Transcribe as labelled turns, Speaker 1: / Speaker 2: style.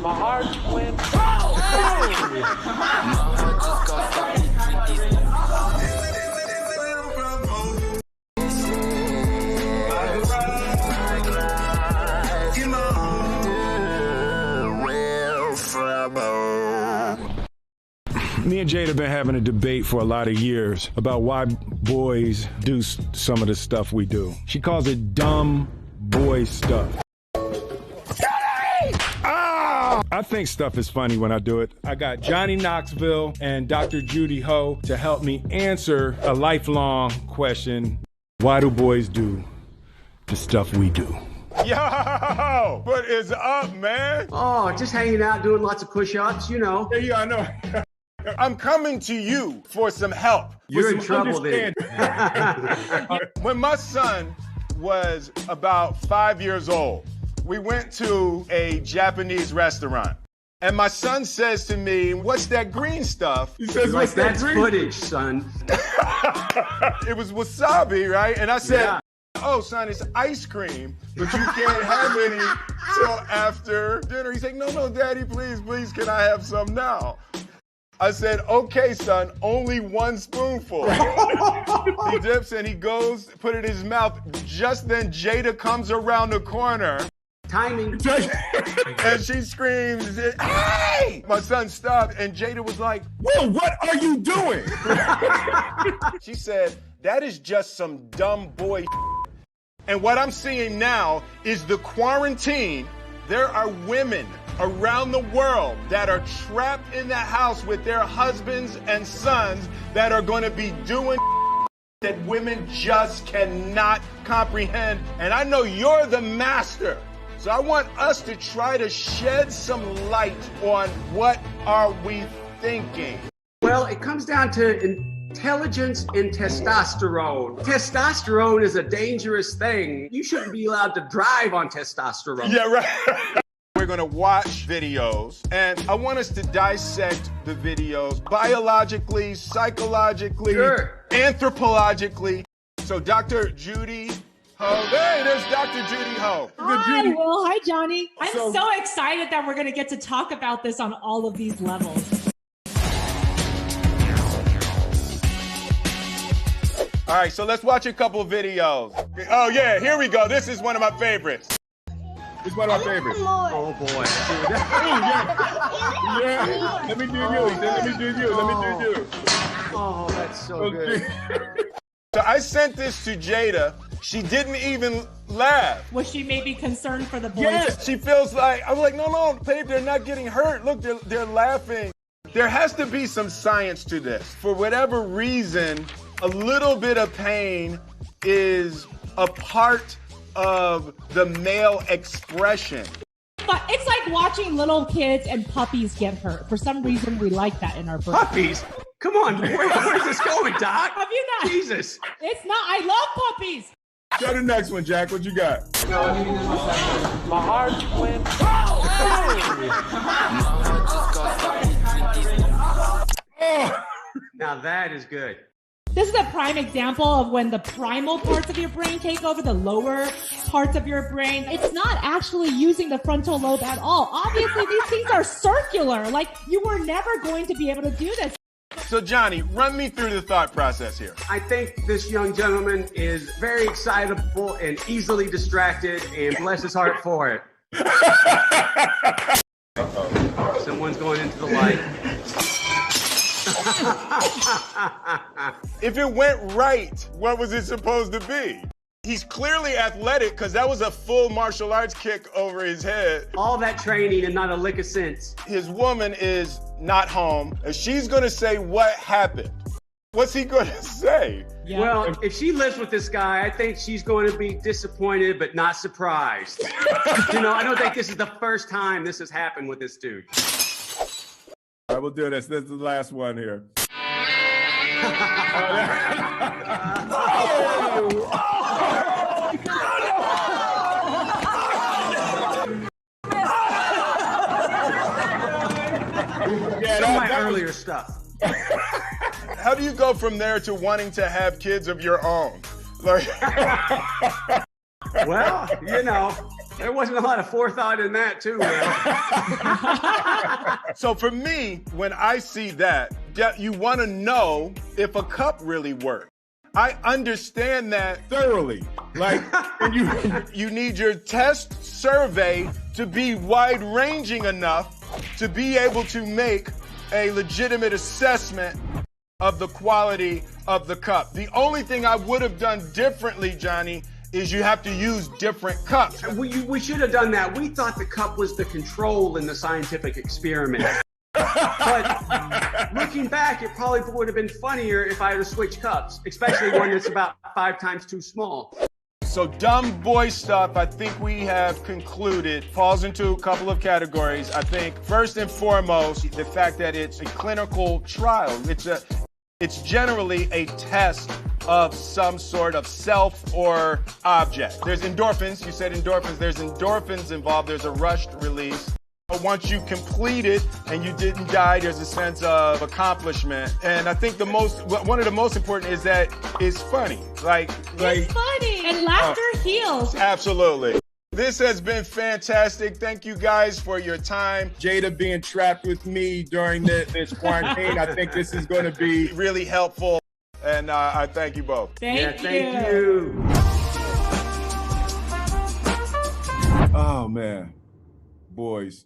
Speaker 1: My heart went.
Speaker 2: Me and Jade have been having a debate for a lot of years about why boys do some of the stuff we do. She calls it dumb boy stuff. I think stuff is funny when I do it. I got Johnny Knoxville and Dr. Judy Ho to help me answer a lifelong question. Why do boys do the stuff we do?
Speaker 3: Yo, what is up, man?
Speaker 4: Oh, just hanging out, doing lots of push-ups, you know.
Speaker 3: Yeah, I know. I'm coming to you for some help.
Speaker 4: You're in trouble then.
Speaker 3: When my son was about 5 years old, we went to a Japanese restaurant. And my son says to me, "What's that green stuff?"
Speaker 4: He says, "What's that green?" That's footage, son.
Speaker 3: It was wasabi, right? And I said, yeah. "Oh, son, it's ice cream, but you can't have any till after dinner." He's like, no, Daddy, please, can I have some now?" I said, "Okay, son, only one spoonful." He dips and he goes, put it in his mouth. Just then, Jada comes around the corner.
Speaker 4: Timing.
Speaker 3: And she screams, "Hey!" My son stopped and Jada was like, "Will, what are you doing?" She said, "That is just some dumb boy." And what I'm seeing now is the quarantine. There are women around the world that are trapped in the house with their husbands and sons that are going to be doing that women just cannot comprehend. And I know you're the master. So I want us to try to shed some light on what are we thinking.
Speaker 4: Well, it comes down to intelligence and testosterone. Testosterone is a dangerous thing. You shouldn't be allowed to drive on testosterone.
Speaker 3: Yeah, right. We're going to watch videos, and I want us to dissect the videos biologically, psychologically,
Speaker 4: sure,
Speaker 3: anthropologically. So Dr. Judy Ho. Hey, there's Dr. Judy Ho.
Speaker 5: Hi, Will. Hi, Johnny. I'm so excited that we're going to get to talk about this on all of these levels.
Speaker 3: All right, so let's watch a couple of videos. Oh, yeah, here we go. This is one of my favorites. It's one of my favorites.
Speaker 4: Oh, boy.
Speaker 3: Yeah. Let me do you.
Speaker 4: Oh, that's so good.
Speaker 3: So I sent this to Jada. She didn't even laugh.
Speaker 5: Was she maybe concerned for the boys?
Speaker 3: Yes, she feels like, I was like, no, babe, they're not getting hurt. Look, they're laughing. There has to be some science to this. For whatever reason, a little bit of pain is a part of the male expression.
Speaker 5: But it's like watching little kids and puppies get hurt. For some reason, we like that in our brain.
Speaker 4: Puppies? Come on, where's this going, Doc?
Speaker 5: Have you not?
Speaker 4: Jesus.
Speaker 5: It's not. I love puppies.
Speaker 3: Go to the next one, Jack. What you got?
Speaker 1: My heart went.
Speaker 4: Now that is good.
Speaker 5: This is a prime example of when the primal parts of your brain take over the lower parts of your brain. It's not actually using the frontal lobe at all. Obviously, these things are circular. Like, you were never going to be able to do this.
Speaker 3: So, Johnny, run me through the thought process here.
Speaker 4: I think this young gentleman is very excitable and easily distracted, and bless his heart for it. Someone's going into the light.
Speaker 3: If it went right, what was it supposed to be? He's clearly athletic because that was a full martial arts kick over his head.
Speaker 4: All that training and not a lick of sense.
Speaker 3: His woman is not home, and she's going to say what happened. What's he going to say?
Speaker 5: Yeah.
Speaker 4: Well, if she lives with this guy, I think she's going to be disappointed but not surprised. You know, I don't think this is the first time this has happened with this dude.
Speaker 3: All right, we'll do this. This is the last one here.
Speaker 4: Some of my earlier stuff.
Speaker 3: How do you go from there to wanting to have kids of your own? Like,
Speaker 4: well, you know, There wasn't a lot of forethought in that, too.
Speaker 3: So for me, when I see that, you want to know if a cup really works. I understand that
Speaker 2: Thoroughly. Like, and
Speaker 3: you need your test survey to be wide-ranging enough to be able to make a legitimate assessment of the quality of the cup. The only thing I would have done differently, Johnny, is you have to use different cups.
Speaker 4: We should have done that. We thought the cup was the control in the scientific experiment. But looking back, it probably would have been funnier if I had to switch cups, especially one that's about 5 times too small.
Speaker 3: So dumb boy stuff, I think we have concluded, falls into a couple of categories. I think first and foremost, the fact that it's a clinical trial. It's generally a test of some sort of self or object. There's endorphins, you said endorphins, there's endorphins involved, there's a rushed release. But once you complete it and you didn't die, there's a sense of accomplishment. And I think one of the most important is that it's funny.
Speaker 5: It's funny. And laughter heals.
Speaker 3: Absolutely. This has been fantastic. Thank you guys for your time.
Speaker 2: Jada being trapped with me during this quarantine, I think this is going to be
Speaker 3: really helpful. And I thank you both.
Speaker 5: Thank
Speaker 4: you.
Speaker 2: Oh, man. Boys.